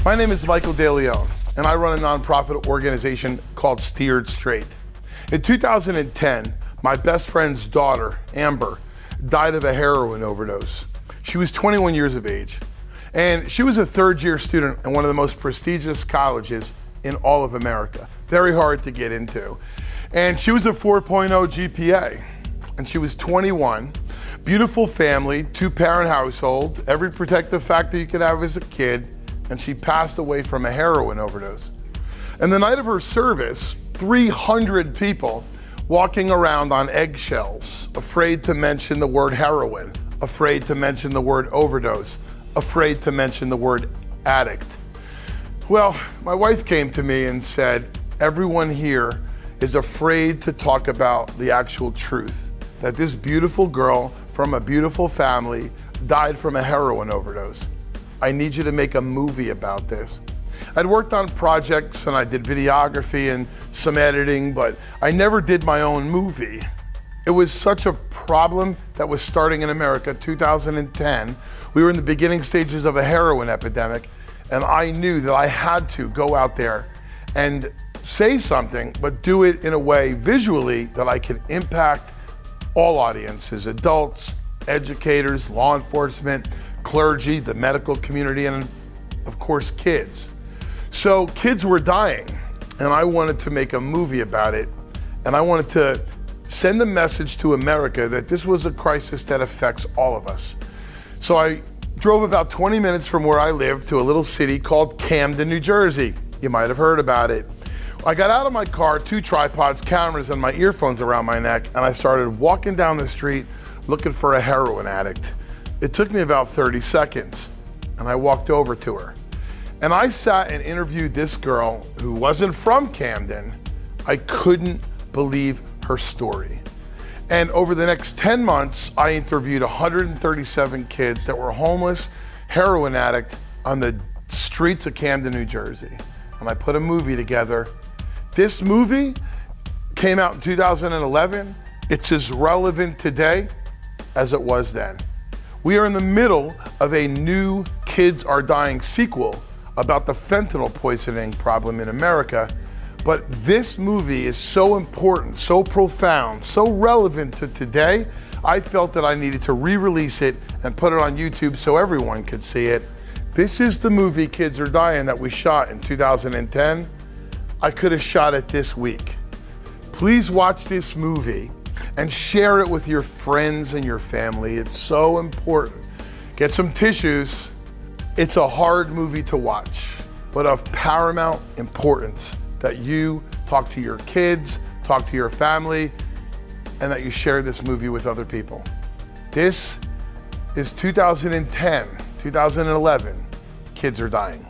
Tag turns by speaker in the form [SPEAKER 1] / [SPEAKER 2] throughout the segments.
[SPEAKER 1] My name is Michael DeLeon, and I run a nonprofit organization called Steered Straight. In 2010, my best friend's daughter, Amber, died of a heroin overdose. She was 21 years of age, and she was a third-year student in one of the most prestigious colleges in all of America. Very hard to get into. And she was a 4.0 GPA, and she was 21. Beautiful family, two-parent household, every protective factor you could have as a kid, and she passed away from a heroin overdose. And the night of her service, 300 people walking around on eggshells, afraid to mention the word heroin, afraid to mention the word overdose, afraid to mention the word addict. Well, my wife came to me and said, everyone here is afraid to talk about the actual truth, that this beautiful girl from a beautiful family died from a heroin overdose. I need you to make a movie about this. I'd worked on projects and I did videography and some editing, but I never did my own movie. It was such a problem that was starting in America, 2010. We were in the beginning stages of a heroin epidemic, and I knew that I had to go out there and say something, but do it in a way visually that I could impact all audiences, adults, educators, law enforcement, clergy, the medical community, and of course, kids. So kids were dying, and I wanted to make a movie about it, and I wanted to send a message to America that this was a crisis that affects all of us. So I drove about 20 minutes from where I live to a little city called Camden, New Jersey. You might have heard about it. I got out of my car, 2 tripods, cameras, and my earphones around my neck, and I started walking down the street looking for a heroin addict. It took me about 30 seconds, and I walked over to her. And I sat and interviewed this girl who wasn't from Camden. I couldn't believe her story. And over the next 10 months, I interviewed 137 kids that were homeless, heroin addict on the streets of Camden, New Jersey. And I put a movie together. This movie came out in 2011. It's as relevant today as it was then. We are in the middle of a new Kids Are Dying sequel about the fentanyl poisoning problem in America. But this movie is so important, so profound, so relevant to today, I felt that I needed to re-release it and put it on YouTube so everyone could see it. This is the movie Kids Are Dying that we shot in 2010. I could have shot it this week. Please watch this movie and share it with your friends and your family. It's so important. Get some tissues. It's a hard movie to watch, but of paramount importance that you talk to your kids, talk to your family, and that you share this movie with other people. This is 2010, 2011, Kids Are Dying.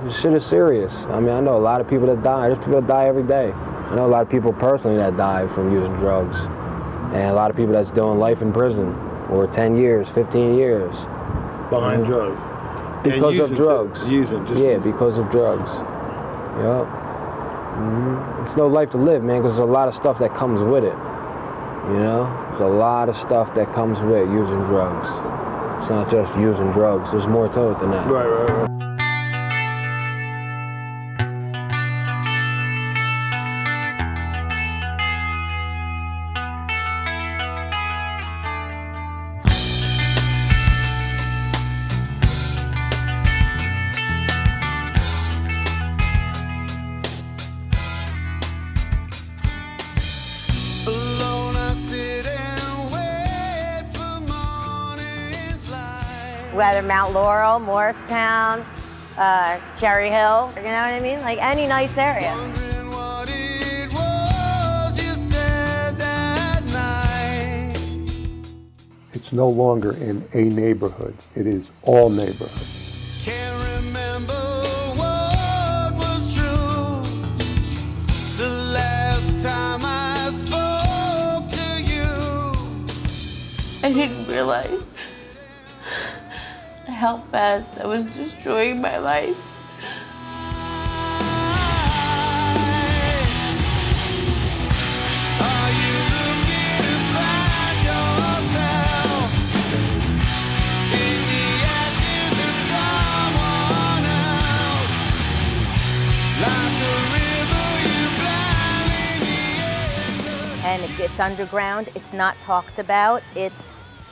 [SPEAKER 2] This shit is serious. I mean, I know a lot of people that die. There's people that die every day. I know a lot of people personally that die from using drugs. And a lot of people that's doing life in prison, or 10 years, 15 years.
[SPEAKER 3] Behind drugs?
[SPEAKER 2] Because of drugs.
[SPEAKER 3] Yeah,
[SPEAKER 2] because of drugs. Yep. It's no life to live, man, because there's a lot of stuff that comes with it. You know? There's a lot of stuff that comes with using drugs. It's not just using drugs. There's more to it than that.
[SPEAKER 3] Right.
[SPEAKER 4] Alone I sit Whether Mount Laurel, Morristown, Cherry Hill, you know what I mean? Like any nice area.
[SPEAKER 5] It's no longer in a neighborhood, it is all neighborhoods.
[SPEAKER 6] Can't remember what was true the last time I spoke to you.
[SPEAKER 7] I didn't realize how fast I was destroying my life.
[SPEAKER 4] And it's underground, it's not talked about, it's,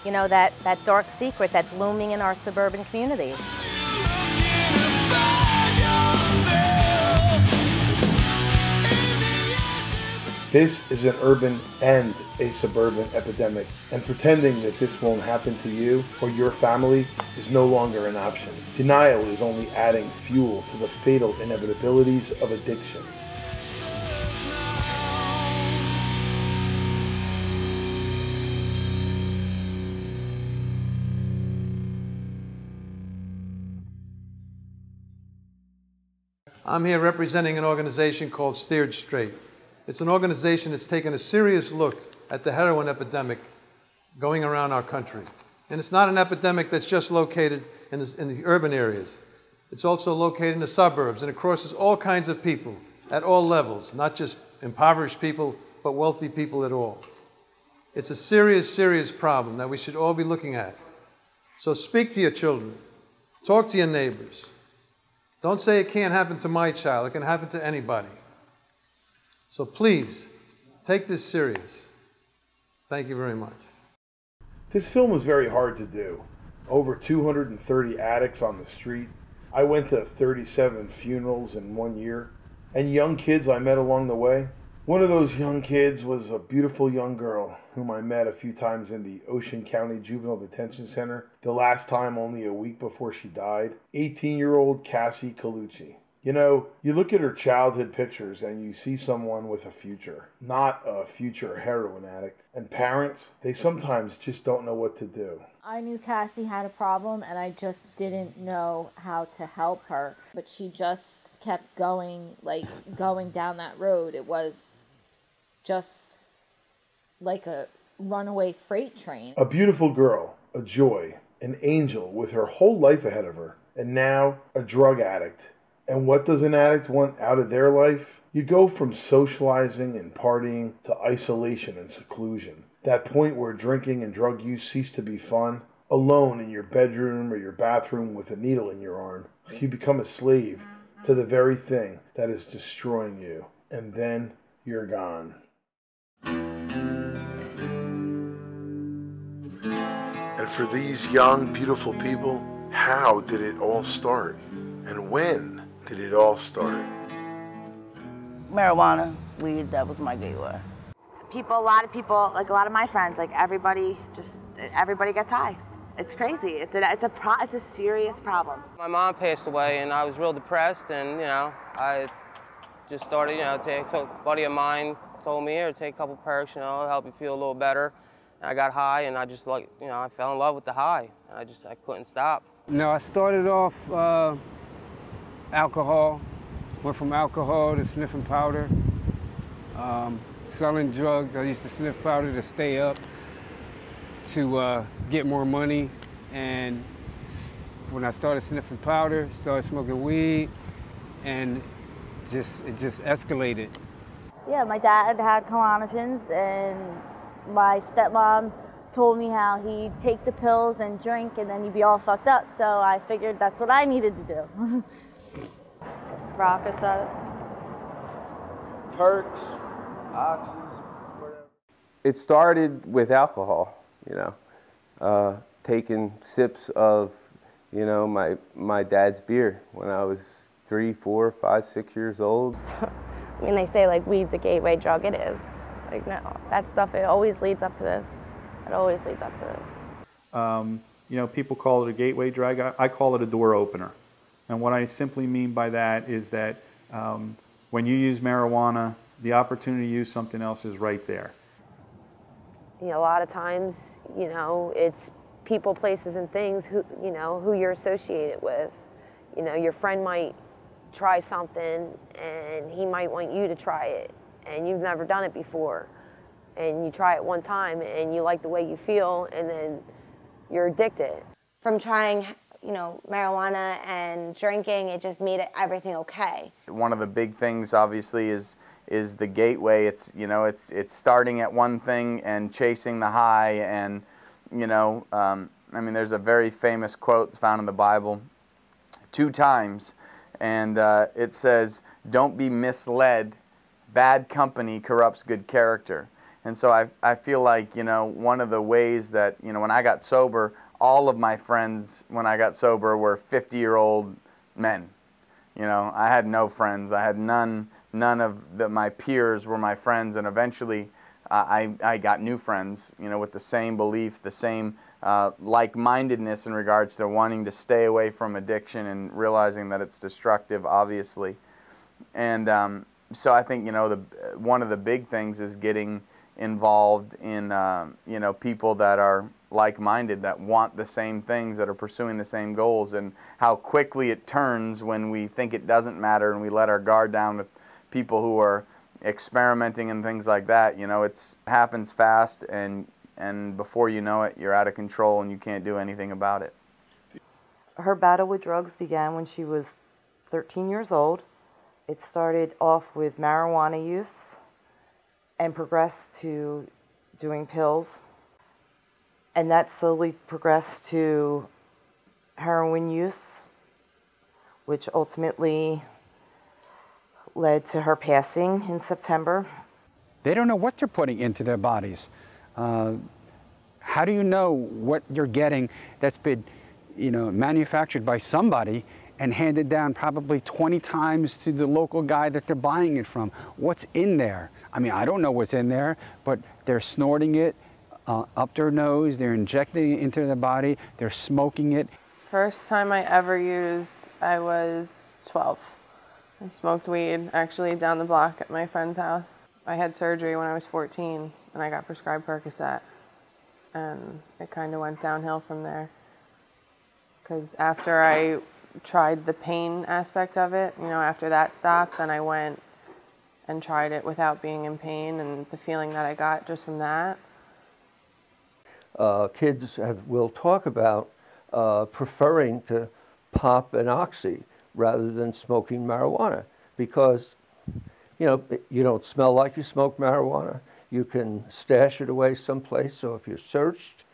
[SPEAKER 4] you know, that dark secret that's looming in our suburban communities.
[SPEAKER 1] This is an urban and a suburban epidemic, and pretending that this won't happen to you or your family is no longer an option. Denial is only adding fuel to the fatal inevitabilities of addiction.
[SPEAKER 8] I'm here representing an organization called Steered Straight. It's an organization that's taken a serious look at the heroin epidemic going around our country. And it's not an epidemic that's just located in the urban areas. It's also located in the suburbs, and it crosses all kinds of people at all levels, not just impoverished people, but wealthy people at all. It's a serious, serious problem that we should all be looking at. So speak to your children. Talk to your neighbors. Don't say it can't happen to my child. It can happen to anybody. So please, take this serious. Thank you very much.
[SPEAKER 1] This film was very hard to do. Over 230 addicts on the street. I went to 37 funerals in 1 year. And young kids I met along the way. One of those young kids was a beautiful young girl whom I met a few times in the Ocean County Juvenile Detention Center, the last time only a week before she died. 18-year-old Cassie Colucci. You know, you look at her childhood pictures and you see someone with a future, not a future heroin addict. And parents, they sometimes just don't know what to do.
[SPEAKER 9] I knew Cassie had a problem and I just didn't know how to help her. But she just kept going down that road. It was just like a runaway freight train.
[SPEAKER 1] A beautiful girl, a joy, an angel with her whole life ahead of her. And now a drug addict. And what does an addict want out of their life? You go from socializing and partying to isolation and seclusion. That point where drinking and drug use cease to be fun. Alone in your bedroom or your bathroom with a needle in your arm. You become a slave to the very thing that is destroying you. And then you're gone. And for these young, beautiful people, how did it all start? And when did it all start?
[SPEAKER 10] Marijuana, weed, that was my gateway.
[SPEAKER 4] A lot of people, like a lot of my friends, like everybody gets high. It's crazy. It's a serious problem.
[SPEAKER 11] My mom passed away, and I was real depressed, and I just started, a buddy of mine told me, here, take a couple perks, it'll help you feel a little better. And I got high, and I just I fell in love with the high. And I couldn't stop.
[SPEAKER 2] No, I started off alcohol, went from alcohol to sniffing powder, selling drugs. I used to sniff powder to stay up, to get more money. And when I started sniffing powder, started smoking weed, and it just escalated.
[SPEAKER 9] Yeah, my dad had Klonopins, and my stepmom told me how he'd take the pills and drink and then he'd be all fucked up. So I figured that's what I needed to do.
[SPEAKER 4] Rockaset.
[SPEAKER 3] Perks, oxys, whatever.
[SPEAKER 12] It started with alcohol, taking sips of, my dad's beer when I was 3, 4, 5, 6 years old.
[SPEAKER 4] I mean, they say like weed's a gateway drug. It is. Like no, that stuff. It always leads up to this. It always leads up to this.
[SPEAKER 13] You know, people call it a gateway drug. I call it a door opener. And what I simply mean by that is that when you use marijuana, the opportunity to use something else is right there.
[SPEAKER 14] You know, a lot of times, you know, it's people, places, and things who, you know, who you're associated with. You know, your friend might try something and he might want you to try it, and you've never done it before. And you try it one time and you like the way you feel, and then you're addicted.
[SPEAKER 15] From trying, you know, marijuana and drinking, it just made everything okay.
[SPEAKER 16] One of the big things, obviously, is the gateway. It's, you know, it's starting at one thing and chasing the high. And, you know, I mean, there's a very famous quote found in the Bible 2 times, and it says, "Don't be misled. Bad company corrupts good character." And so I feel like, you know, one of the ways that, you know, when I got sober, all of my friends when I got sober were 50-year-old men. You know, I had no friends. I had none of my peers were my friends, and eventually I got new friends, you know, with the same belief, the same like-mindedness in regards to wanting to stay away from addiction and realizing that it's destructive, obviously. And so I think, you know, one of the big things is getting involved in, you know, people that are like-minded, that want the same things, that are pursuing the same goals, and how quickly it turns when we think it doesn't matter and we let our guard down with people who are experimenting and things like that. You know, it happens fast, and before you know it, you're out of control and you can't do anything about it.
[SPEAKER 17] Her battle with drugs began when she was 13 years old. It started off with marijuana use and progressed to doing pills. And that slowly progressed to heroin use, which ultimately led to her passing in September.
[SPEAKER 18] They don't know what they're putting into their bodies. How do you know what you're getting that's been, you know, manufactured by somebody and handed down probably 20 times to the local guy that they're buying it from? What's in there? I mean, I don't know what's in there, but they're snorting it up their nose, they're injecting it into their body, they're smoking it.
[SPEAKER 7] First time I ever used, I was 12. I smoked weed, actually, down the block at my friend's house. I had surgery when I was 14, and I got prescribed Percocet. And it kind of went downhill from there. Because after I tried the pain aspect of it, you know, after that stopped, then I went and tried it without being in pain, and the feeling that I got just from that.
[SPEAKER 5] Kids will talk about preferring to pop an oxy rather than smoking marijuana because, you know, you don't smell like you smoke marijuana. You can stash it away someplace, so if you're searched,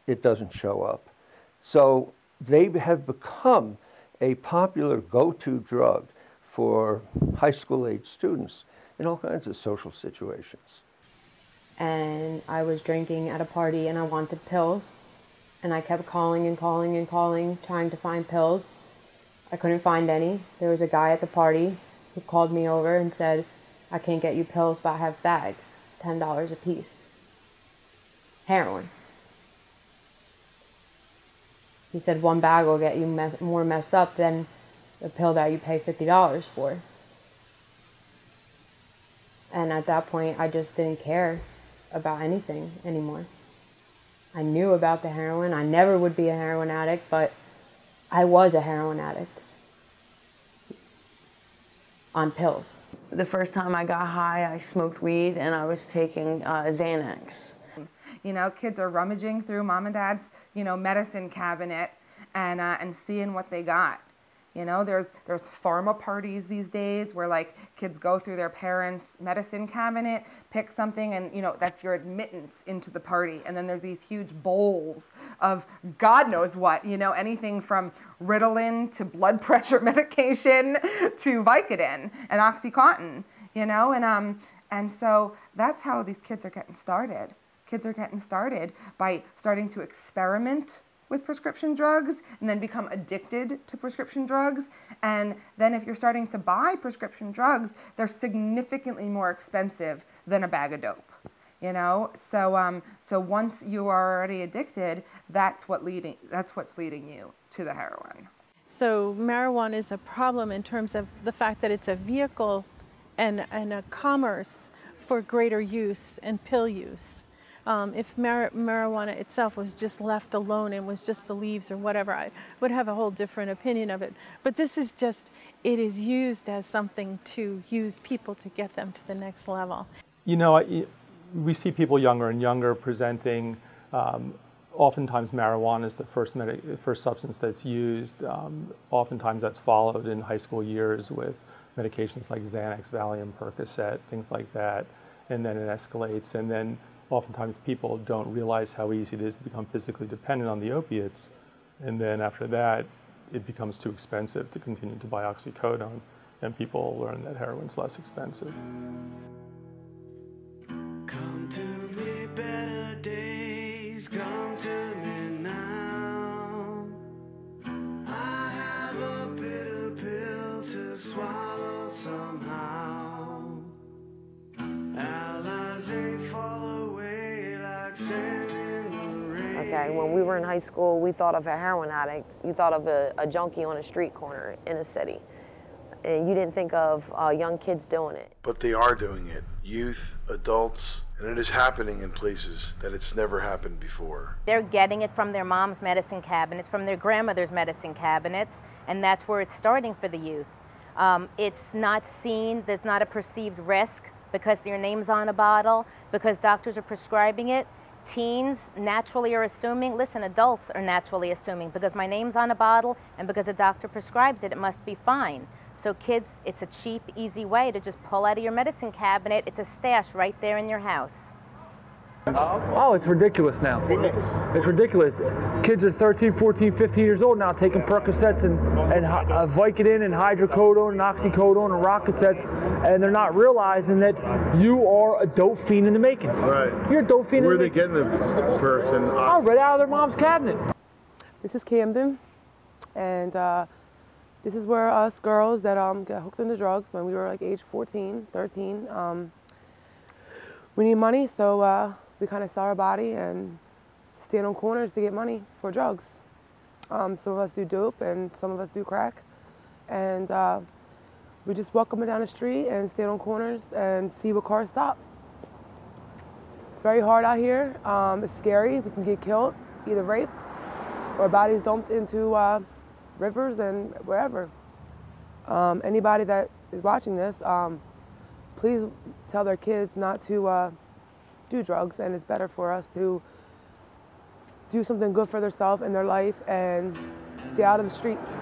[SPEAKER 5] it doesn't show up. So they have become a popular go-to drug for high school age students in all kinds of social situations.
[SPEAKER 19] And I was drinking at a party and I wanted pills, and I kept calling and calling and calling, trying to find pills. I couldn't find any. There was a guy at the party who called me over and said, "I can't get you pills, but I have bags, $10 a piece. Heroin." He said one bag will get you more messed up than the pill that you pay $50 for. And at that point, I just didn't care about anything anymore. I knew about the heroin. I never would be a heroin addict, but I was a heroin addict on pills.
[SPEAKER 20] The first time I got high, I smoked weed and I was taking Xanax.
[SPEAKER 21] You know, kids are rummaging through mom and dad's, you know, medicine cabinet and seeing what they got. You know, there's pharma parties these days where like kids go through their parents' medicine cabinet, pick something, and you know, that's your admittance into the party. And then there's these huge bowls of God knows what, you know, anything from Ritalin to blood pressure medication to Vicodin and OxyContin, you know, and so that's how these kids are getting started. Kids are getting started by starting to experiment with prescription drugs and then become addicted to prescription drugs. And then if you're starting to buy prescription drugs, they're significantly more expensive than a bag of dope. you know. So so once you are already addicted, that's what's leading you to the heroin.
[SPEAKER 6] So marijuana is a problem in terms of the fact that it's a vehicle and a commerce for greater use and pill use. If marijuana itself was just left alone and was just the leaves or whatever, I would have a whole different opinion of it. But this is just, it is used as something to use people to get them to the next level.
[SPEAKER 22] You know, we see people younger and younger presenting. Oftentimes marijuana is the first substance that's used. Oftentimes that's followed in high school years with medications like Xanax, Valium, Percocet, things like that. And then it escalates. And then oftentimes people don't realize how easy it is to become physically dependent on the opiates. And then after that, it becomes too expensive to continue to buy oxycodone. And people learn that heroin's less expensive.
[SPEAKER 23] Come to me, better days, come to me now. I have a bitter pill to swallow somehow. Allies, they fall away like sand in the rain.
[SPEAKER 14] Okay, when we were in high school, we thought of a heroin addict. You thought of a junkie on a street corner in a city. And you didn't think of young kids doing it.
[SPEAKER 1] But they are doing it. Youth, adults, and it is happening in places that it's never happened before.
[SPEAKER 4] They're getting it from their mom's medicine cabinets, from their grandmother's medicine cabinets, and that's where it's starting for the youth. It's not seen, there's not a perceived risk because their name's on a bottle, because doctors are prescribing it. Teens naturally are assuming, listen, adults are naturally assuming, because my name's on a bottle and because a doctor prescribes it, it must be fine. So kids, it's a cheap, easy way to just pull out of your medicine cabinet. It's a stash right there in your house.
[SPEAKER 24] Oh, it's ridiculous now. It's ridiculous. Kids are 13, 14, 15 years old now taking Percocets and Vicodin and hydrocodone and oxycodone and Rocosets, and they're not realizing that you are a dope fiend in the making.
[SPEAKER 1] Right.
[SPEAKER 24] You're a dope fiend in the making.
[SPEAKER 1] Where are they getting the perks and
[SPEAKER 24] right out of their mom's cabinet.
[SPEAKER 7] This is Camden, and this is where us girls that got hooked into drugs when we were like age 14, 13. We need money, so we kind of sell our body and stand on corners to get money for drugs. Some of us do dope and some of us do crack. And we just walk up and down the street and stand on corners and see what cars stop. It's very hard out here. It's scary. We can get killed, either raped or bodies dumped into rivers and wherever. Anybody that is watching this, please tell their kids not to do drugs, and it's better for us to do something good for themselves and their life and stay out of the streets.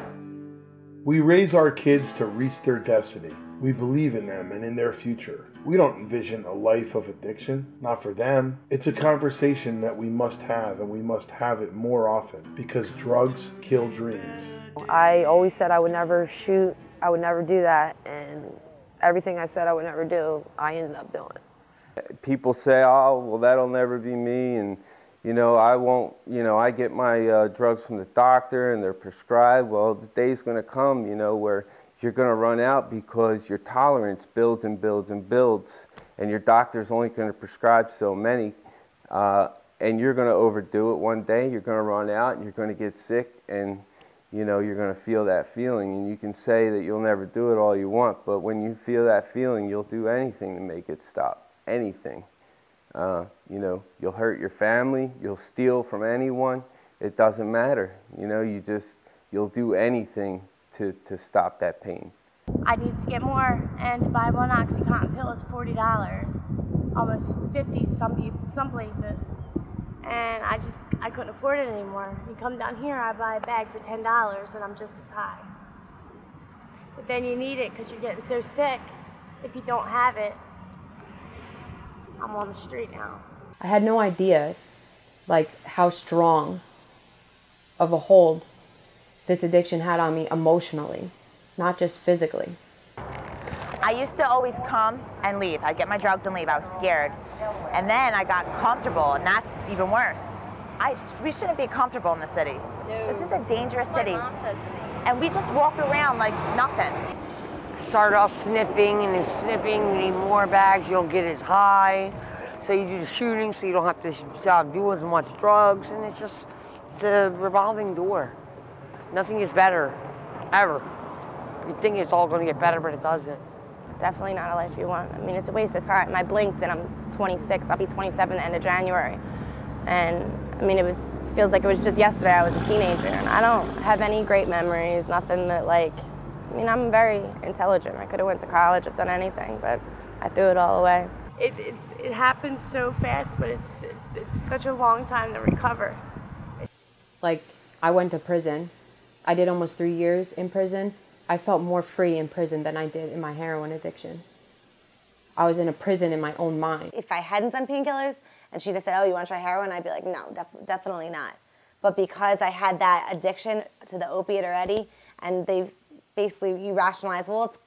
[SPEAKER 1] We raise our kids to reach their destiny. We believe in them and in their future. We don't envision a life of addiction, not for them. It's a conversation that we must have, and we must have it more often, because drugs kill dreams.
[SPEAKER 14] I always said I would never shoot, I would never do that, and everything I said I would never do, I ended up doing.
[SPEAKER 12] People say, oh, well, that'll never be me, and you know, I won't, you know, I get my drugs from the doctor and they're prescribed. Well, the day's going to come, you know, where you're going to run out because your tolerance builds and builds and builds, and your doctor's only going to prescribe so many, and you're going to overdo it one day. You're going to run out and you're going to get sick, and you know, you're going to feel that feeling. And you can say that you'll never do it all you want, but when you feel that feeling, you'll do anything to make it stop. Anything. You know, you'll hurt your family, you'll steal from anyone, it doesn't matter. You know, you'll do anything to stop that pain.
[SPEAKER 25] I need to get more, and to buy one OxyContin pill is $40, almost $50 some places. And I couldn't afford it anymore. You come down here, I buy a bag for $10 and I'm just as high. But then you need it because you're getting so sick. If you don't have it, I'm on the street now.
[SPEAKER 19] I had no idea, like, how strong of a hold this addiction had on me emotionally, not just physically.
[SPEAKER 26] I used to always come and leave. I'd get my drugs and leave. I was scared. And then I got comfortable, and that's even worse. We shouldn't be comfortable in the city. No. This is a dangerous city. My mom says to me. And we just walk around like nothing.
[SPEAKER 27] Started off sniffing and then sniffing, you need more bags, you don't get as high.
[SPEAKER 2] so you do the shooting, so you don't have to do as much drugs, and it's a revolving door. Nothing is better, ever. You think it's all going to get better, but it doesn't.
[SPEAKER 25] Definitely not a life you want. I mean, it's a waste of time. I blinked and I'm 26. I'll be 27 the end of January. And I mean, feels like it was just yesterday I was a teenager, and I don't have any great memories, nothing that I mean, I'm very intelligent. I could have went to college, I've done anything, but I threw it all away. It happens so fast, but it's such a long time to recover.
[SPEAKER 19] Like, I went to prison. I did almost 3 years in prison. I felt more free in prison than I did in my heroin addiction. I was in a prison in my own mind.
[SPEAKER 15] If I hadn't done painkillers and she just said, oh, you want to try heroin? I'd be like, no, definitely not. But because I had that addiction to the opiate already, and they've basically, you rationalize, well, it's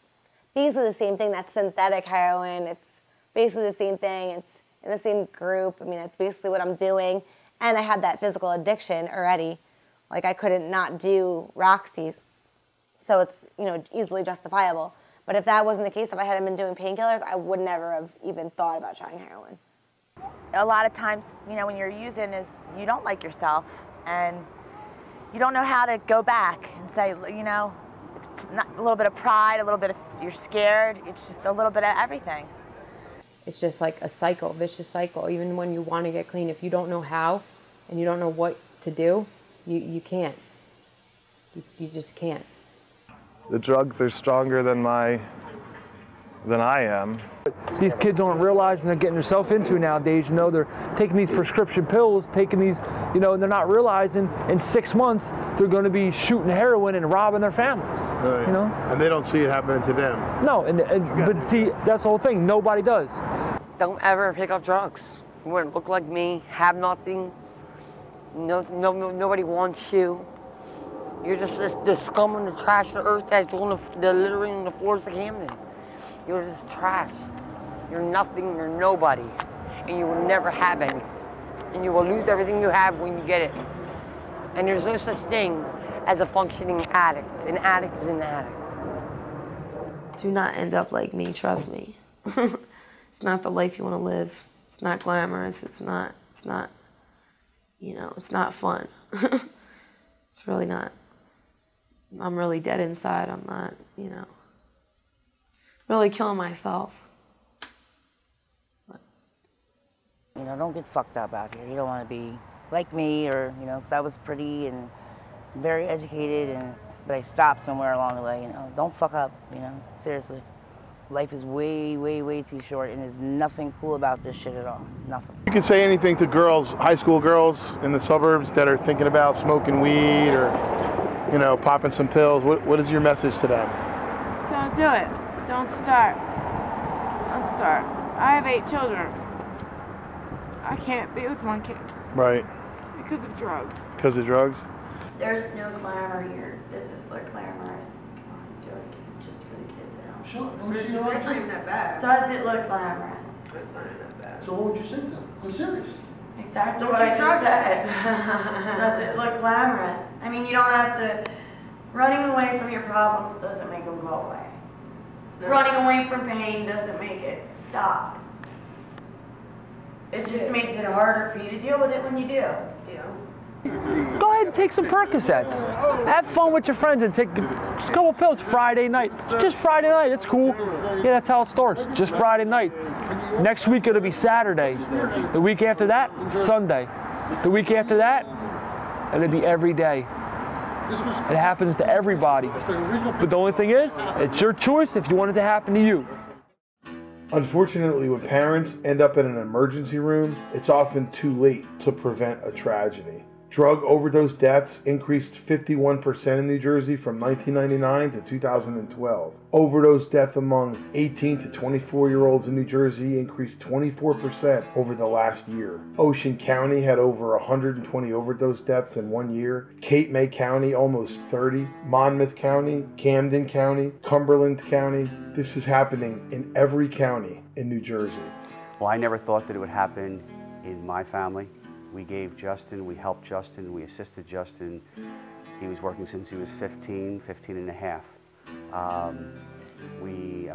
[SPEAKER 15] basically the same thing. That's synthetic heroin. It's basically the same thing. It's in the same group. I mean, that's basically what I'm doing. And I had that physical addiction already. Like, I couldn't not do Roxy's. So it's, you know, easily justifiable. But if that wasn't the case, if I hadn't been doing painkillers, I would never have even thought about trying heroin.
[SPEAKER 26] A lot of times, you know, when you're using is you don't like yourself and you don't know how to go back and say, you know, it's not a little bit of pride, a little bit of you're scared. It's just a little bit of everything.
[SPEAKER 19] It's just like a cycle, vicious cycle. Even when you want to get clean, if you don't know how and you don't know what to do, you can't. You just can't.
[SPEAKER 3] The drugs are stronger than I am.
[SPEAKER 24] These kids don't realize and they're getting themselves into nowadays. You know, they're taking these prescription pills, taking these, you know, and they're not realizing in 6 months they're going to be shooting heroin and robbing their families.
[SPEAKER 1] Right.
[SPEAKER 24] You know,
[SPEAKER 1] and they don't see it happening to them.
[SPEAKER 24] No, but see, that's the whole thing. Nobody does.
[SPEAKER 2] Don't ever pick up drugs. You wouldn't look like me, have nothing. Nobody wants you. You're just the scum and the trash of the earth that's on the littering on the floors of Camden. You're just trash. You're nothing, you're nobody. And you will never have any. And you will lose everything you have when you get it. And there's no such thing as a functioning addict. An addict is an addict.
[SPEAKER 8] Do not end up like me, trust me. It's not the life you want to live. It's not glamorous. It's not, you know, it's not fun. It's really not. I'm really dead inside. I'm not, you know, really killing myself.
[SPEAKER 9] You know, don't get fucked up out here. You don't want to be like me, or, you know, because I was pretty and very educated, but I stopped somewhere along the way, you know. Don't fuck up, you know, seriously. Life is way, way, way too short, and there's nothing cool about this shit at all. Nothing.
[SPEAKER 1] You can say anything to girls, high school girls in the suburbs that are thinking about smoking weed or, you know, popping some pills. What is your message to them?
[SPEAKER 25] Don't do it. Don't start. Don't start. I have 8 children. I can't be with my kids.
[SPEAKER 1] Right.
[SPEAKER 25] Because of drugs.
[SPEAKER 1] Because of drugs?
[SPEAKER 25] There's no glamour here. This is like glamorous. Come on, do it just for the kids at home.
[SPEAKER 10] Sure. It's not even that bad.
[SPEAKER 25] Does it look glamorous?
[SPEAKER 10] It's not even that bad. So what would you say to them? I'm serious.
[SPEAKER 25] Exactly
[SPEAKER 10] Don't
[SPEAKER 25] what I
[SPEAKER 10] take
[SPEAKER 25] just
[SPEAKER 10] drugs.
[SPEAKER 25] said. Does it look glamorous? I mean, you don't have to. Running away from your problems doesn't make them go away. No. Running away from pain doesn't make it stop. It just makes it harder for you to deal with it when you do. Yeah.
[SPEAKER 24] Go ahead and take some Percocets. Have fun with your friends and take just a couple pills Friday night. Just Friday night, it's cool. Yeah, that's how it starts, just Friday night. Next week it'll be Saturday. The week after that, Sunday. The week after that, it'll be every day. It happens to everybody. But the only thing is, it's your choice if you want it to happen to you.
[SPEAKER 1] Unfortunately, when parents end up in an emergency room, it's often too late to prevent a tragedy. Drug overdose deaths increased 51% in New Jersey from 1999 to 2012. Overdose death among 18 to 24-year-olds in New Jersey increased 24% over the last year. Ocean County had over 120 overdose deaths in 1 year. Cape May County, almost 30. Monmouth County, Camden County, Cumberland County. This is happening in every county in New Jersey.
[SPEAKER 11] Well, I never thought that it would happen in my family. We gave Justin, we helped Justin, we assisted Justin. He was working since he was 15 and a half. I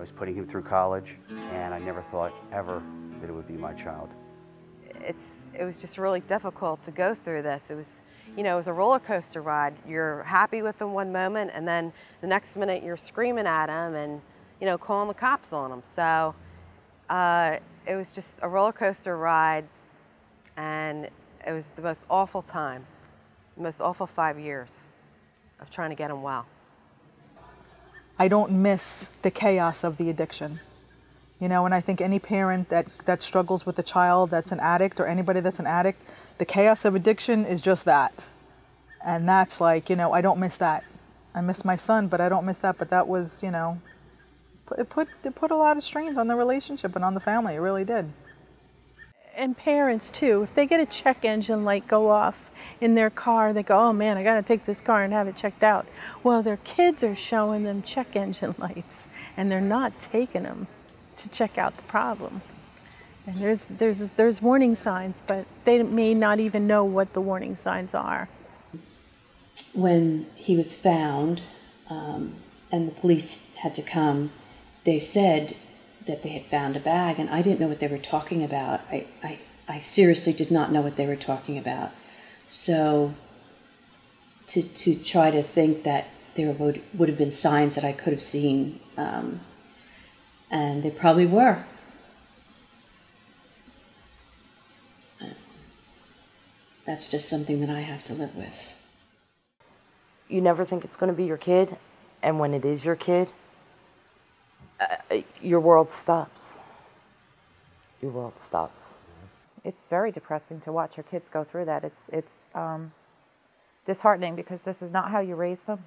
[SPEAKER 11] was putting him through college, and I never thought ever that it would be my child.
[SPEAKER 5] it was just really difficult to go through this. It was, you know, it was a roller coaster ride. You're happy with them one moment, and then the next minute you're screaming at them and, you know, calling the cops on them. So it was just a roller coaster ride, and it was the most awful time, the most awful 5 years of trying to get them well.
[SPEAKER 13] I don't miss the chaos of the addiction. You know, and I think any parent that struggles with a child that's an addict, or anybody that's an addict, the chaos of addiction is just that. And that's like, you know, I don't miss that. I miss my son, but I don't miss that. But that was, you know, it put a lot of strains on the relationship and on the family. It really did.
[SPEAKER 6] And parents too, if they get a check engine light go off in their car, they go, oh man, I gotta take this car and have it checked out. Well, their kids are showing them check engine lights, and they're not taking them to check out the problem. And there's warning signs, but they may not even know what the warning signs are.
[SPEAKER 16] When he was found, and the police had to come, they said that they had found a bag, and I didn't know what they were talking about. I seriously did not know what they were talking about. So to try to think that there would have been signs that I could have seen, and they probably were. That's just something that I have to live with.
[SPEAKER 17] You never think it's going to be your kid, and when it is your kid, your world stops. Your world stops.
[SPEAKER 18] It's very depressing to watch your kids go through that. It's disheartening, because this is not how you raise them.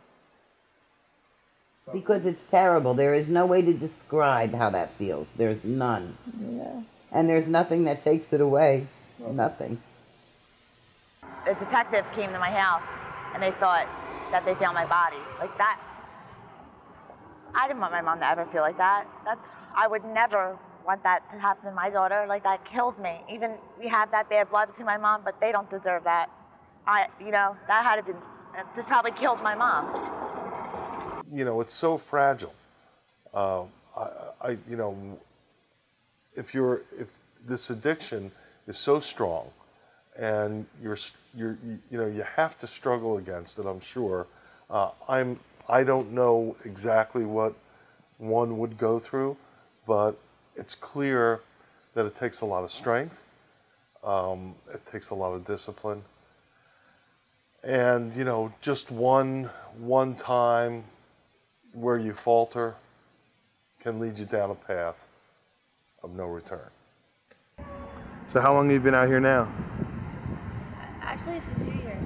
[SPEAKER 20] Because it's terrible. There is no way to describe how that feels. There's none.
[SPEAKER 18] Yeah.
[SPEAKER 20] And there's nothing that takes it away. Nothing.
[SPEAKER 26] A detective came to my house, and they thought that they found my body. Like that. I didn't want my mom to ever feel like that. I would never want that to happen to my daughter. Like, that kills me. Even we have that bad blood between my mom, but they don't deserve that. You know, that had been, just probably killed my mom.
[SPEAKER 27] You know, it's so fragile. You know, if this addiction is so strong, and you know, you have to struggle against it, I'm sure. I don't know exactly what one would go through, but it's clear that it takes a lot of strength. It takes a lot of discipline. And, you know, just one time where you falter can lead you down a path of no return.
[SPEAKER 1] So how long have you been out here now?
[SPEAKER 25] Actually, it's been 2 years.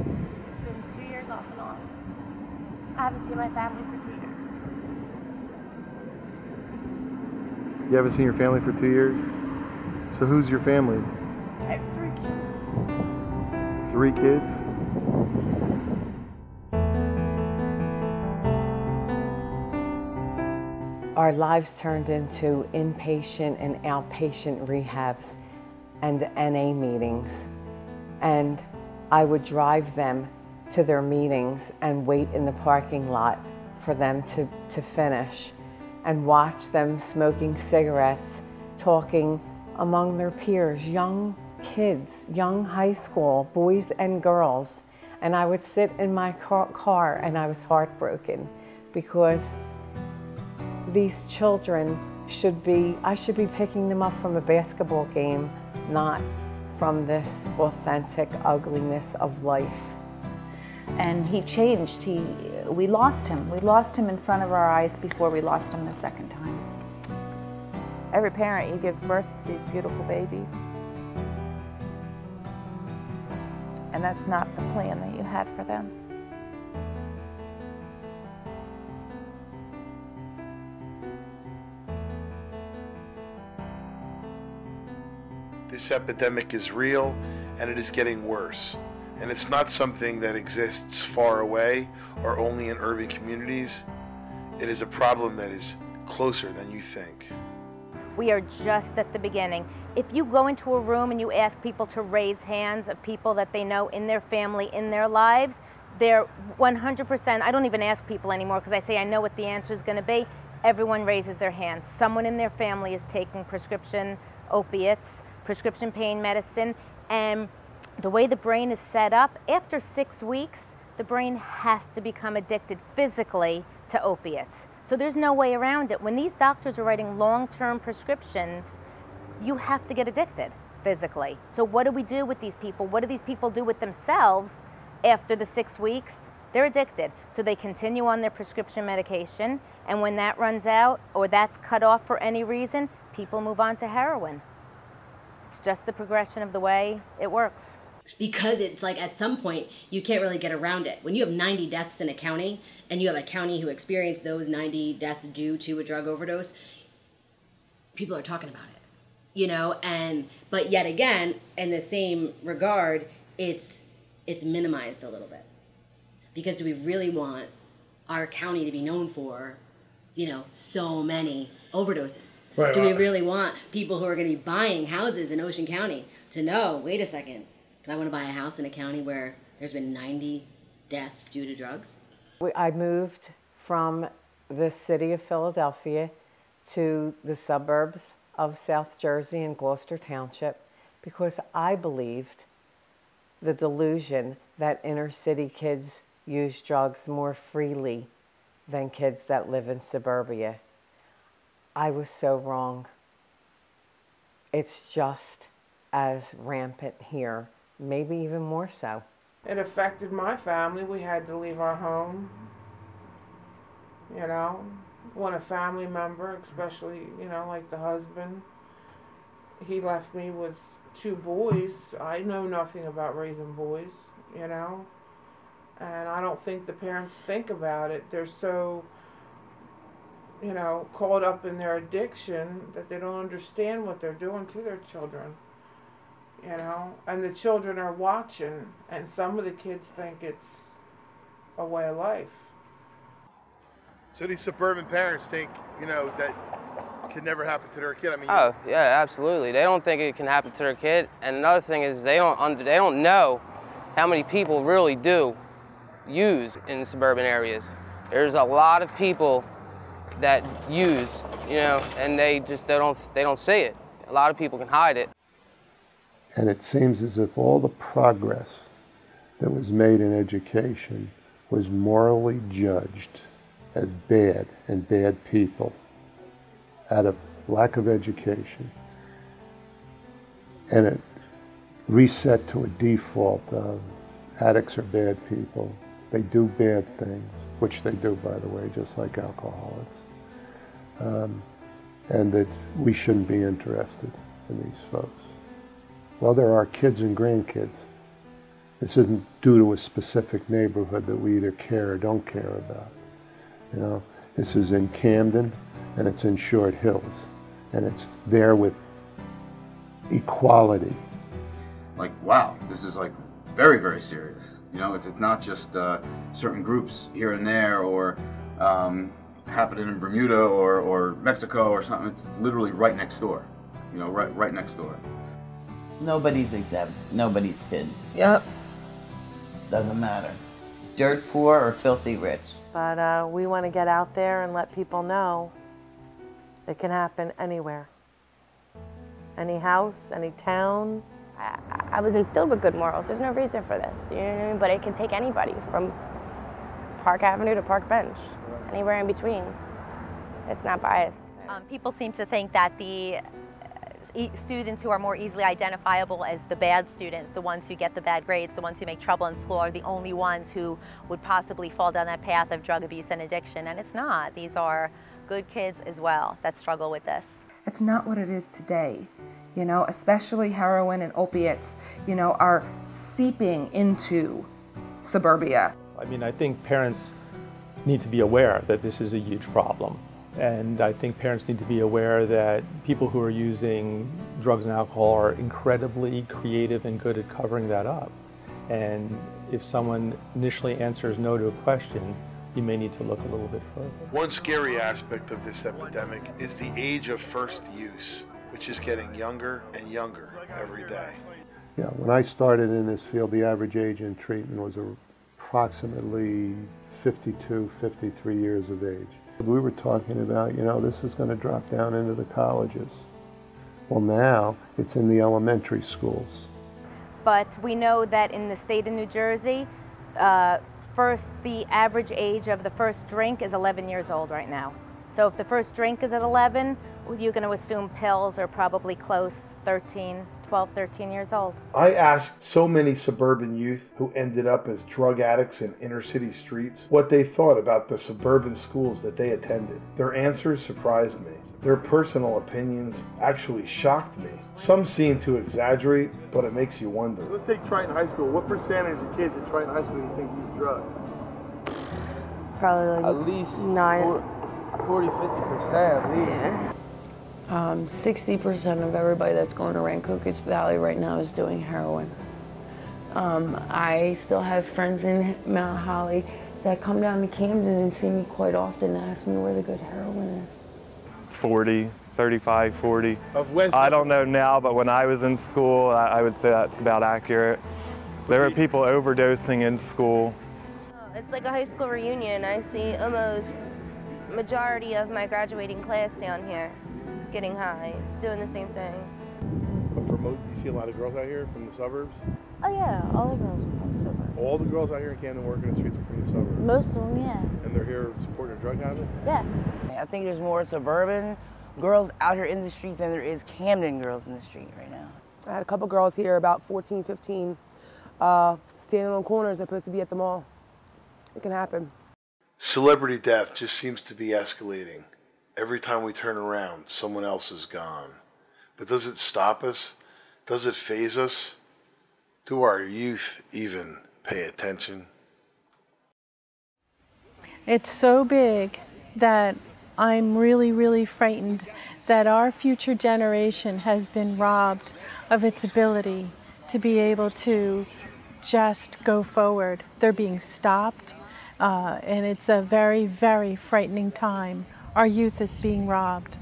[SPEAKER 25] It's been 2 years off and on. I haven't seen my family for 2 years.
[SPEAKER 1] You haven't seen your family for 2 years? So who's your family?
[SPEAKER 25] I have 3 kids.
[SPEAKER 1] 3 kids?
[SPEAKER 28] Our lives turned into inpatient and outpatient rehabs and NA meetings. And I would drive them to their meetings and wait in the parking lot for them to finish, and watch them smoking cigarettes, talking among their peers, young kids, young high school, boys and girls. And I would sit in my car and I was heartbroken, because these children I should be picking them up from a basketball game, not from this authentic ugliness of life.
[SPEAKER 29] And he changed. We lost him. We lost him in front of our eyes before we lost him the second time.
[SPEAKER 18] Every parent, you give birth to these beautiful babies. And that's not the plan that you had for them.
[SPEAKER 1] This epidemic is real, and it is getting worse. And it's not something that exists far away or only in urban communities. It is a problem that is closer than you think.
[SPEAKER 4] We are just at the beginning. If you go into a room and you ask people to raise hands of people that they know in their family, in their lives, they're 100%, I don't even ask people anymore, because I say I know what the answer is going to be. Everyone raises their hands. Someone in their family is taking prescription opiates. prescription pain medicine, and the way the brain is set up, after 6 weeks, the brain has to become addicted physically to opiates. So there's no way around it. When these doctors are writing long-term prescriptions, you have to get addicted physically. So what do we do with these people? What do these people do with themselves after the 6 weeks? They're addicted. So they continue on their prescription medication, and when that runs out or that's cut off for any reason, people move on to heroin. It's just the progression of the way it works.
[SPEAKER 3] Because it's like at some point you can't really get around it. When you have 90 deaths in a county and you have a county who experienced those 90 deaths due to a drug overdose, people are talking about it, you know, but yet again, in the same regard, it's minimized a little bit. Because do we really want our county to be known for, you know, so many overdoses?
[SPEAKER 1] Right,
[SPEAKER 3] do we really want people who are going to be buying houses in Ocean County to know, wait a second, I want to buy a house in a county where there's been 90 deaths due to drugs?
[SPEAKER 28] I moved from the city of Philadelphia to the suburbs of South Jersey and Gloucester Township because I believed the delusion that inner city kids use drugs more freely than kids that live in suburbia. I was so wrong. It's just as rampant here. Maybe even more so.
[SPEAKER 7] It affected my family. We had to leave our home. You know, when a family member, especially, you know, like the husband, he left me with 2 boys. I know nothing about raising boys, you know, and I don't think the parents think about it. They're so, you know, caught up in their addiction that they don't understand what they're doing to their children. You know, and the children are watching, and some of the kids think it's a way of life.
[SPEAKER 1] So these suburban parents think, you know, that could never happen to their kid. I mean,
[SPEAKER 12] oh yeah, absolutely. They don't think it can happen to their kid, and another thing is they don't know how many people really do use in suburban areas. There's a lot of people that use, you know, and they don't see it. A lot of people can hide it.
[SPEAKER 14] And it seems as if all the progress that was made in education was morally judged as bad and bad people out of lack of education. And it reset to a default of addicts are bad people. They do bad things, which they do, by the way, just like alcoholics. And that we shouldn't be interested in these folks. Well, there are kids and grandkids. This isn't due to a specific neighborhood that we either care or don't care about. You know, this is in Camden, and it's in Short Hills, and it's there with equality.
[SPEAKER 15] Like, wow, this is like very, very serious. You know, it's not just certain groups here and there, or happening in Bermuda or Mexico or something. It's literally right next door. You know, right next door.
[SPEAKER 20] Nobody's exempt. Nobody's kid.
[SPEAKER 17] Yep.
[SPEAKER 20] Doesn't matter. Dirt poor or filthy rich.
[SPEAKER 5] But we want to get out there and let people know it can happen anywhere. Any house, any town.
[SPEAKER 25] I was instilled with good morals. There's no reason for this, you know what I mean? But it can take anybody from Park Avenue to Park Bench, anywhere in between. It's not biased.
[SPEAKER 4] People seem to think that the students who are more easily identifiable as the bad students, the ones who get the bad grades, the ones who make trouble in school, are the only ones who would possibly fall down that path of drug abuse and addiction, and it's not. These are good kids as well that struggle with this.
[SPEAKER 19] It's not what it is today, you know, especially heroin and opiates, you know, are seeping into suburbia.
[SPEAKER 21] I mean, I think parents need to be aware that this is a huge problem. And I think parents need to be aware that people who are using drugs and alcohol are incredibly creative and good at covering that up. And if someone initially answers no to a question, you may need to look a little bit further.
[SPEAKER 1] One scary aspect of this epidemic is the age of first use, which is getting younger and younger every day.
[SPEAKER 14] Yeah, when I started in this field, the average age in treatment was approximately 52, 53 years of age. We were talking about, you know, this is going to drop down into the colleges. Well, now it's in the elementary schools.
[SPEAKER 4] But we know that in the state of New Jersey, the average age of the first drink is 11 years old right now. So if the first drink is at 11, you're going to assume pills are probably close 12, 13 years old.
[SPEAKER 1] I asked so many suburban youth who ended up as drug addicts in inner city streets what they thought about the suburban schools that they attended. Their answers surprised me. Their personal opinions actually shocked me. Some seem to exaggerate, but it makes you wonder. Let's take Triton High School. What percentage of kids at Triton High School do you think use drugs?
[SPEAKER 2] Probably like
[SPEAKER 12] at least 40-50% at least.
[SPEAKER 2] Yeah. 60% of everybody that's going to Rancocas Valley right now is doing heroin. I still have friends in Mount Holly that come down to Camden and see me quite often and ask me where the good heroin is.
[SPEAKER 8] 40, 35, 40.
[SPEAKER 1] Of West
[SPEAKER 8] I don't know now, but when I was in school, I would say that's about accurate. There were people overdosing in school.
[SPEAKER 9] It's like a high school reunion. I see almost majority of my graduating class down here getting high, doing the same thing.
[SPEAKER 1] But for most, you see a lot of girls out here from the suburbs?
[SPEAKER 9] Oh yeah, all the girls are from the suburbs.
[SPEAKER 1] All the girls out here in Camden working the streets are from the suburbs?
[SPEAKER 9] Most of them, yeah.
[SPEAKER 1] And they're here supporting a drug habit?
[SPEAKER 9] Yeah.
[SPEAKER 17] I think there's more suburban girls out here in the streets than there is Camden girls in the street right now.
[SPEAKER 10] I had a couple girls here, about 14, 15, standing on corners that supposed to be at the mall. It can happen.
[SPEAKER 1] Celebrity death just seems to be escalating. Every time we turn around, someone else is gone. But does it stop us? Does it faze us? Do our youth even pay attention?
[SPEAKER 6] It's so big that I'm really, really frightened that our future generation has been robbed of its ability to be able to just go forward. They're being stopped, and it's a very, very frightening time. Our youth is being robbed.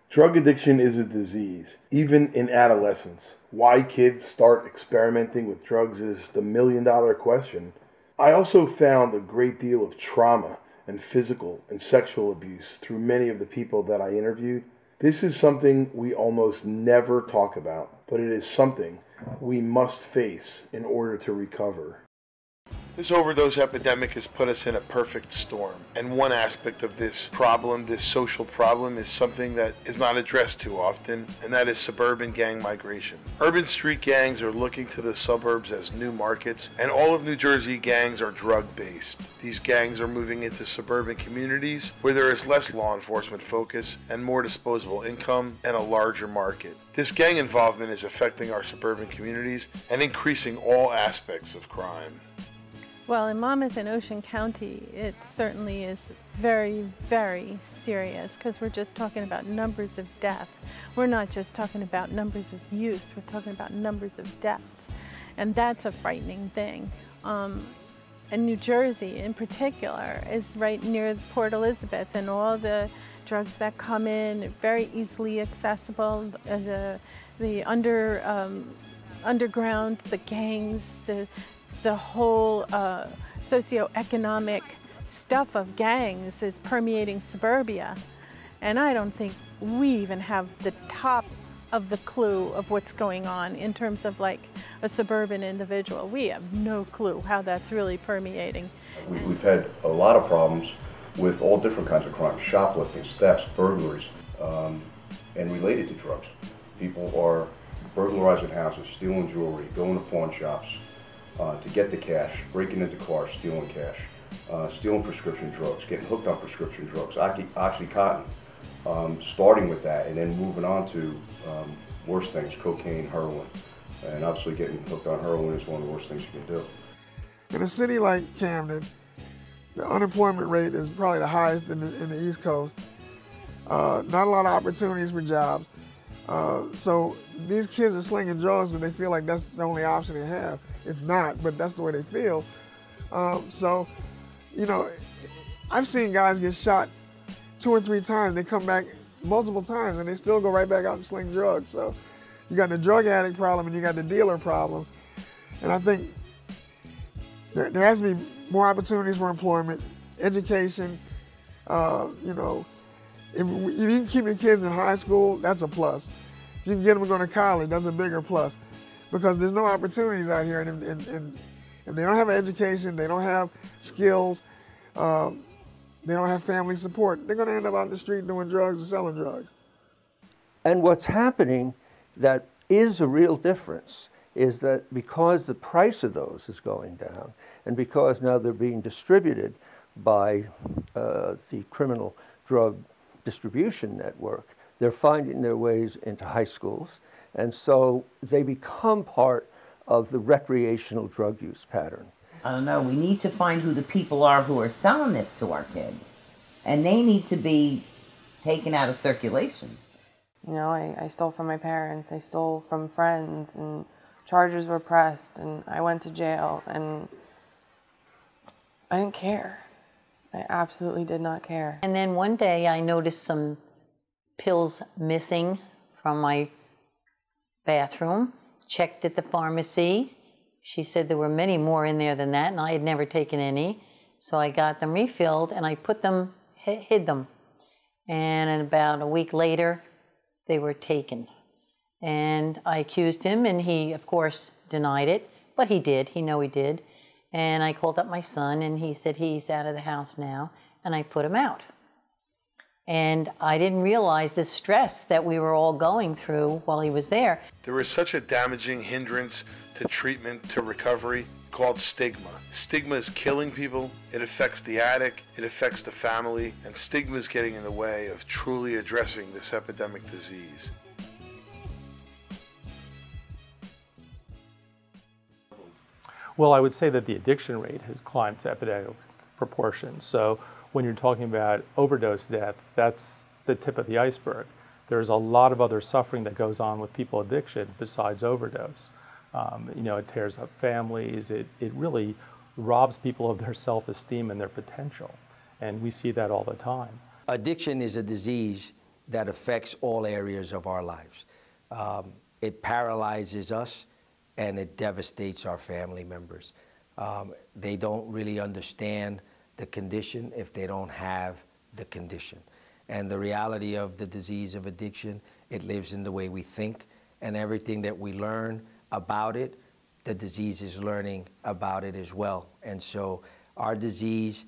[SPEAKER 1] Drug addiction is a disease, even in adolescence. Why kids start experimenting with drugs is the million-dollar question. I also found a great deal of trauma and physical and sexual abuse through many of the people that I interviewed. This is something we almost never talk about, but it is something we must face in order to recover. This overdose epidemic has put us in a perfect storm. And one aspect of this problem, this social problem, is something that is not addressed too often, and that is suburban gang migration. Urban street gangs are looking to the suburbs as new markets, and all of New Jersey gangs are drug-based. These gangs are moving into suburban communities where there is less law enforcement focus and more disposable income and a larger market. This gang involvement is affecting our suburban communities and increasing all aspects of crime.
[SPEAKER 6] Well, in Monmouth and Ocean County, it certainly is very, very serious because we're just talking about numbers of death. We're not just talking about numbers of use, we're talking about numbers of deaths. And that's a frightening thing. And New Jersey in particular is right near Port Elizabeth, and all the drugs that come in are very easily accessible. The underground, the gangs, the whole socioeconomic stuff of gangs is permeating suburbia. And I don't think we even have the top of the clue of what's going on in terms of like a suburban individual. We have no clue how that's really permeating.
[SPEAKER 11] We've had a lot of problems with all different kinds of crimes, shoplifting, thefts, burglaries, and related to drugs. People are burglarizing houses, stealing jewelry, going to pawn shops, to get the cash, breaking into cars, stealing cash, stealing prescription drugs, getting hooked on prescription drugs, Oxycontin, starting with that and then moving on to worse things, cocaine, heroin. And obviously getting hooked on heroin is one of the worst things you can do.
[SPEAKER 13] In a city like Camden, the unemployment rate is probably the highest in the East Coast. Not a lot of opportunities for jobs. So these kids are slinging drugs because they feel like that's the only option they have. It's not, but that's the way they feel. So, you know, I've seen guys get shot 2 or 3 times. They come back multiple times and they still go right back out and sling drugs. So you got the drug addict problem and you got the dealer problem. And I think there has to be more opportunities for employment, education. You know, if you can keep your kids in high school, that's a plus. you can get them to go to college, that's a bigger plus. Because there's no opportunities out here, and they don't have an education, they don't have skills, they don't have family support, they're going to end up out in the street doing drugs and selling drugs.
[SPEAKER 3] And what's happening that is a real difference is that because the price of those is going down, and because now they're being distributed by the criminal drug distribution network, they're finding their ways into high schools, and so they become part of the recreational drug use pattern.
[SPEAKER 20] I don't know, we need to find who the people are who are selling this to our kids, and they need to be taken out of circulation.
[SPEAKER 28] You know, I stole from my parents, I stole from friends, and charges were pressed, and I went to jail, and I didn't care. I absolutely did not care.
[SPEAKER 2] And then one day I noticed some pills missing from my bathroom, checked at the pharmacy. She said there were many more in there than that, and I had never taken any. So I got them refilled, and I put them, hid them. And about a week later, they were taken. And I accused him, and he, of course, denied it. But he did. He did. And I called up my son, and he said he's out of the house now, and I put him out. And I didn't realize the stress that we were all going through while he was there.
[SPEAKER 1] There is such a damaging hindrance to treatment, to recovery, called stigma. Stigma is killing people, it affects the addict, it affects the family, and stigma is getting in the way of truly addressing this epidemic disease.
[SPEAKER 21] Well, I would say that the addiction rate has climbed to epidemic proportions. So when you're talking about overdose deaths, that's the tip of the iceberg. There's a lot of other suffering that goes on with people addiction besides overdose. You know, it tears up families. It really robs people of their self-esteem and their potential. And we see that all the time.
[SPEAKER 16] Addiction is a disease that affects all areas of our lives. It paralyzes us and it devastates our family members. They don't really understand the condition if they don't have the condition. And the reality of the disease of addiction, it lives in the way we think, and everything that we learn about it, the disease is learning about it as well. And so our disease,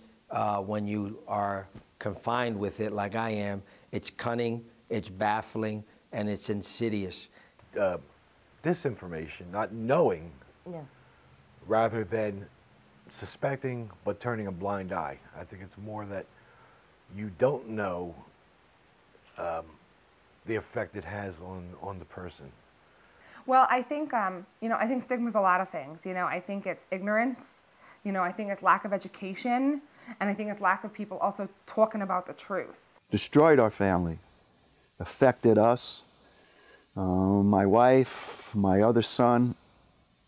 [SPEAKER 16] when you are confined with it like I am, it's cunning, it's baffling, and it's insidious.
[SPEAKER 18] Disinformation, not knowing, rather than suspecting but turning a blind eye. I think it's more that you don't know the effect it has on the person.
[SPEAKER 19] Well, I think, you know, I think stigma is a lot of things. You know, I think it's ignorance. You know, I think it's lack of education. And I think it's lack of people also talking about the truth.
[SPEAKER 22] Destroyed our family, affected us, my wife, my other son,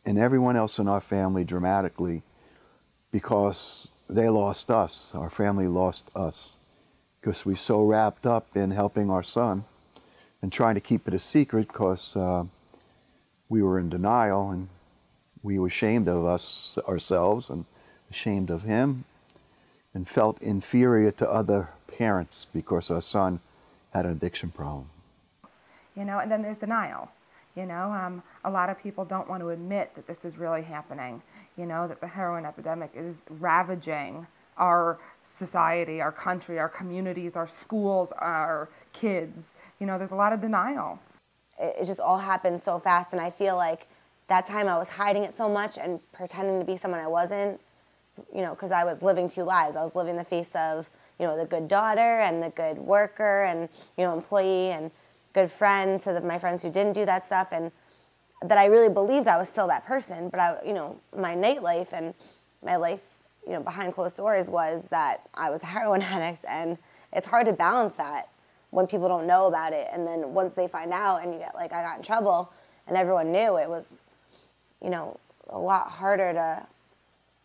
[SPEAKER 22] and everyone else in our family dramatically, because they lost us. Our family lost us because we so wrapped up in helping our son and trying to keep it a secret because we were in denial and we were ashamed of ourselves and ashamed of him and felt inferior to other parents because our son had an addiction problem.
[SPEAKER 19] You know, and then there's denial. You know, a lot of people don't want to admit that this is really happening. You know, that the heroin epidemic is ravaging our society, our country, our communities, our schools, our kids. You know, there's a lot of denial.
[SPEAKER 9] It just all happened so fast, and I feel like that time I was hiding it so much and pretending to be someone I wasn't, you know, because I was living two lives. I was living the face of, you know, the good daughter and the good worker and, you know, employee and good friend to my friends who didn't do that stuff, and that I really believed I was still that person. But I, you know, my nightlife and my life, you know, behind closed doors was that I was a heroin addict, and it's hard to balance that when people don't know about it. And then once they find out and you get, like, I got in trouble and everyone knew, it was, you know, a lot harder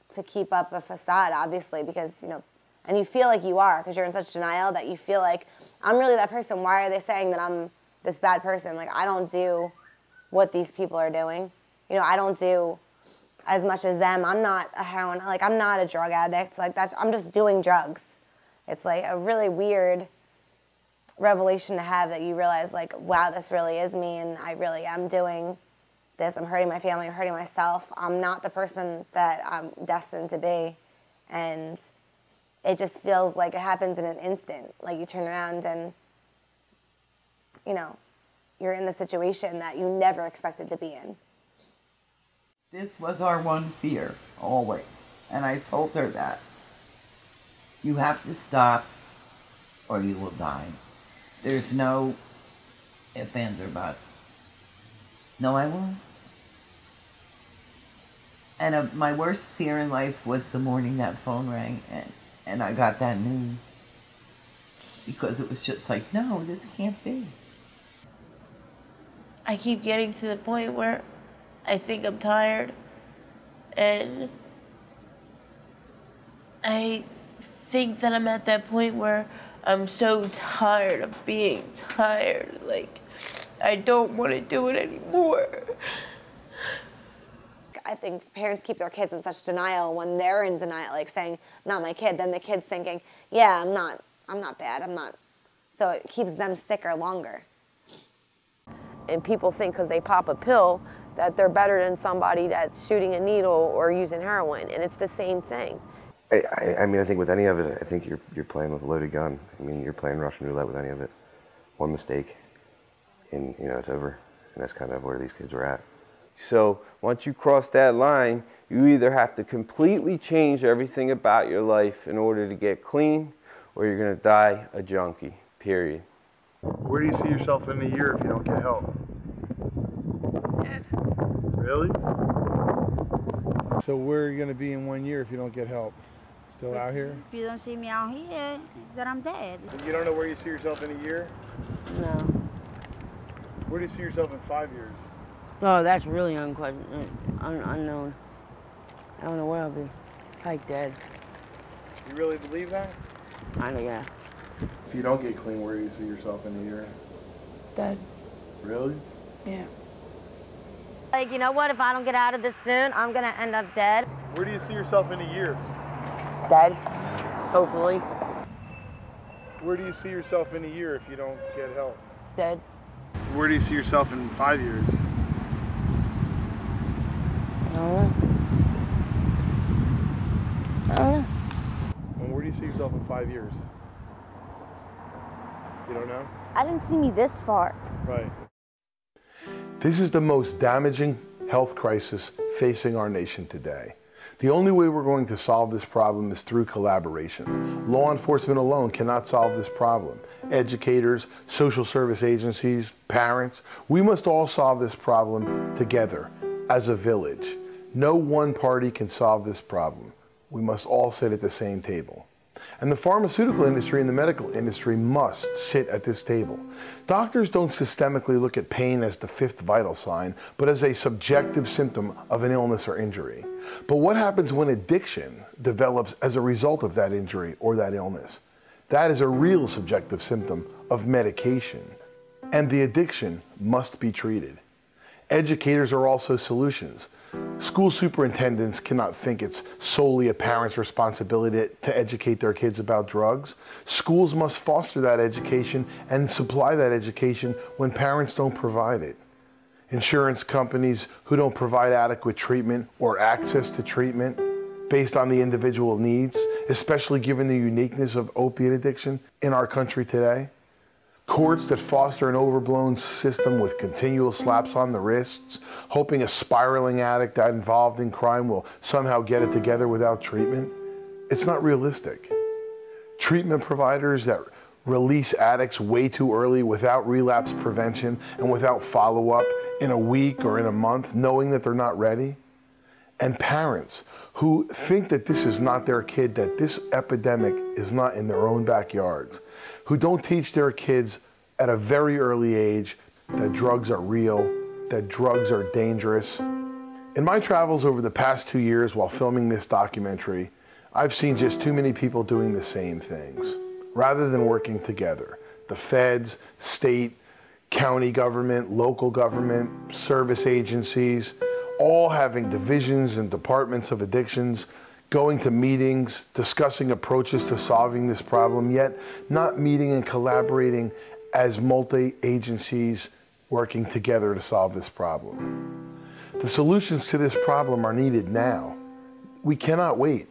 [SPEAKER 9] to keep up a facade, obviously, because, you know, and you feel like you are, because you're in such denial that you feel like, I'm really that person. Why are they saying that I'm this bad person? Like, I don't do what these people are doing. You know, I don't do as much as them. I'm not a heroin, like, I'm not a drug addict. Like, I'm just doing drugs. It's like a really weird revelation to have, that you realize, like, wow, this really is me, and I really am doing this. I'm hurting my family, I'm hurting myself. I'm not the person that I'm destined to be. And it just feels like it happens in an instant. Like, you turn around and, you know, you're in the situation that you never expected to be in.
[SPEAKER 5] This was our one fear, always. And I told her that. You have to stop or you will die. There's no ifs, ands, or buts. No, I won't. And my worst fear in life was the morning that phone rang and I got that news. Because it was just like, no, this can't be.
[SPEAKER 7] I keep getting to the point where I think I'm tired, and I think that I'm at that point where I'm so tired of being tired. Like, I don't want to do it anymore.
[SPEAKER 9] I think parents keep their kids in such denial when they're in denial, like saying, not my kid, then the kid's thinking, yeah, I'm not bad, I'm not. So it keeps them sicker longer.
[SPEAKER 10] And people think because they pop a pill that they're better than somebody that's shooting a needle or using heroin, and it's the same thing.
[SPEAKER 15] I mean, I think with any of it, I think you're playing with a loaded gun. I mean, you're playing Russian roulette with any of it. One mistake, and you know it's over. And that's kind of where these kids are at.
[SPEAKER 23] So once you cross that line, you either have to completely change everything about your life in order to get clean, or you're going to die a junkie, period.
[SPEAKER 1] Where do you see yourself in a year if you don't get help?
[SPEAKER 24] Dead.
[SPEAKER 1] Really?
[SPEAKER 24] So where are you going to be in 1 year if you don't get help? Still out here?
[SPEAKER 25] If you don't see me out here, then I'm dead.
[SPEAKER 1] You don't know where you see yourself in a year?
[SPEAKER 24] No.
[SPEAKER 1] Where do you see yourself in 5 years?
[SPEAKER 24] Oh, that's really unknown. I don't know where I'll be. Like dead.
[SPEAKER 1] You really believe that?
[SPEAKER 24] Kinda, yeah.
[SPEAKER 1] If you don't get clean, where do you see yourself in a year?
[SPEAKER 24] Dead.
[SPEAKER 1] Really?
[SPEAKER 24] Yeah.
[SPEAKER 4] Like, you know what? If I don't get out of this soon, I'm going to end up dead.
[SPEAKER 1] Where do you see yourself in a year?
[SPEAKER 24] Dead. Hopefully.
[SPEAKER 1] Where do you see yourself in a year if you don't get help?
[SPEAKER 24] Dead.
[SPEAKER 1] Where do you see yourself in 5 years?
[SPEAKER 24] I don't know. I don't know.
[SPEAKER 1] And where do you see yourself in 5 years? You don't know?
[SPEAKER 25] I didn't see me this far.
[SPEAKER 1] Right. This is the most damaging health crisis facing our nation today. The only way we're going to solve this problem is through collaboration. Law enforcement alone cannot solve this problem. Educators, social service agencies, parents, we must all solve this problem together as a village. No one party can solve this problem. We must all sit at the same table. And the pharmaceutical industry and the medical industry must sit at this table. Doctors don't systemically look at pain as the fifth vital sign, but as a subjective symptom of an illness or injury. But what happens when addiction develops as a result of that injury or that illness? That is a real subjective symptom of medication, and the addiction must be treated. Educators are also solutions. School superintendents cannot think it's solely a parent's responsibility to educate their kids about drugs. Schools must foster that education and supply that education when parents don't provide it. Insurance companies who don't provide adequate treatment or access to treatment based on the individual needs, especially given the uniqueness of opiate addiction in our country today. Courts that foster an overblown system with continual slaps on the wrists, hoping a spiraling addict that involved in crime will somehow get it together without treatment. It's not realistic. Treatment providers that release addicts way too early without relapse prevention and without follow-up in a week or in a month, knowing that they're not ready. And parents who think that this is not their kid, that this epidemic is not in their own backyards, who don't teach their kids at a very early age that drugs are real, that drugs are dangerous. In my travels over the past 2 years while filming this documentary, I've seen just too many people doing the same things, rather than working together. The feds, state, county government, local government, service agencies, all having divisions and departments of addictions, going to meetings, discussing approaches to solving this problem, yet not meeting and collaborating as multi-agencies working together to solve this problem. The solutions to this problem are needed now. We cannot wait.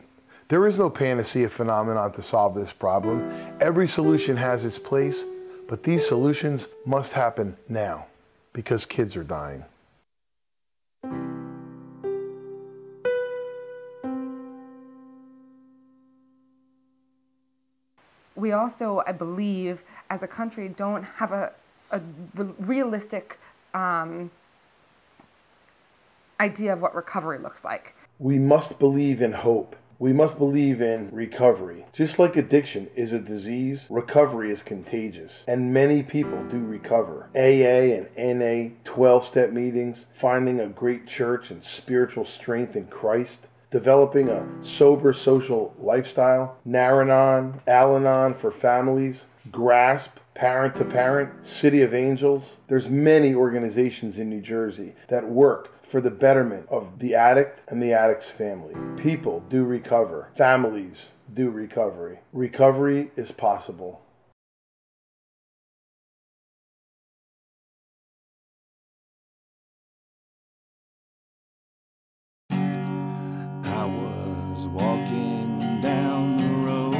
[SPEAKER 1] There is no panacea phenomenon to solve this problem. Every solution has its place, but these solutions must happen now because kids are dying.
[SPEAKER 19] We also, I believe, as a country, don't have a realistic idea of what recovery looks like.
[SPEAKER 1] We must believe in hope. We must believe in recovery. Just like addiction is a disease, recovery is contagious, and many people do recover. AA and NA, 12-step meetings, finding a great church and spiritual strength in Christ, developing a sober social lifestyle, Naranon, Al-Anon for families, GRASP, Parent to Parent, City of Angels. There's many organizations in New Jersey that work for the betterment of the addict and the addict's family. People do recover. Families do recovery. Recovery is possible.
[SPEAKER 6] I was walking down the road,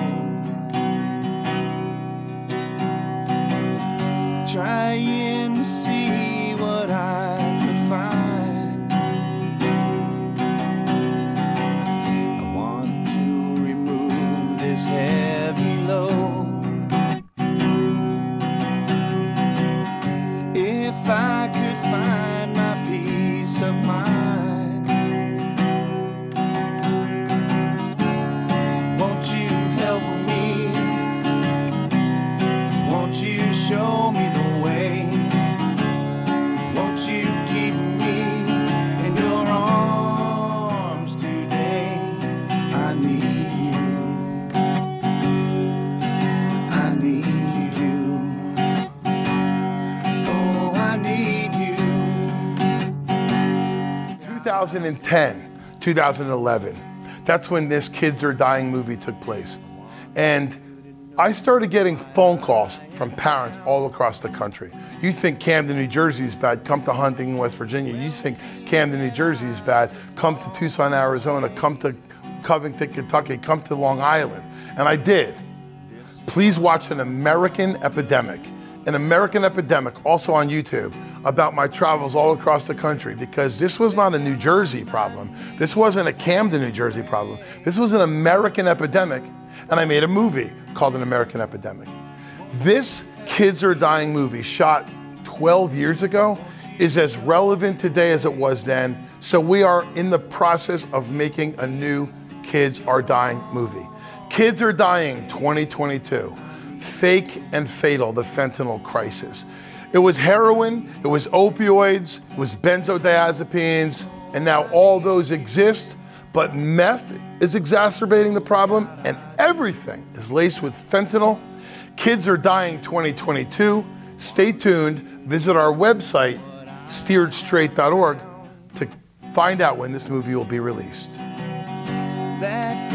[SPEAKER 6] trying to see what I could find. I want to remove this heavy load. If I could find my peace of mind. Show me the way. Won't you keep me in your arms today? I need you. I need you. Oh, I need you.
[SPEAKER 1] 2010, 2011. That's when this Kids Are Dying movie took place. And I started getting phone calls from parents all across the country. You think Camden, New Jersey is bad, come to Huntington, West Virginia. You think Camden, New Jersey is bad, come to Tucson, Arizona, come to Covington, Kentucky, come to Long Island. And I did. Please watch An American Epidemic. An American Epidemic, also on YouTube, about my travels all across the country, because this was not a New Jersey problem. This wasn't a Camden, New Jersey problem. This was an American epidemic. And I made a movie called An American Epidemic. This Kids Are Dying movie, shot 12 years ago, is as relevant today as it was then. So we are in the process of making a new Kids Are Dying movie. Kids Are Dying 2022. Fake and Fatal, the fentanyl crisis. It was heroin, it was opioids, it was benzodiazepines, and now all those exist. But meth is exacerbating the problem, and everything is laced with fentanyl. Kids Are Dying 2022. Stay tuned. Visit our website, steeredstraight.org, to find out when this movie will be released.
[SPEAKER 6] That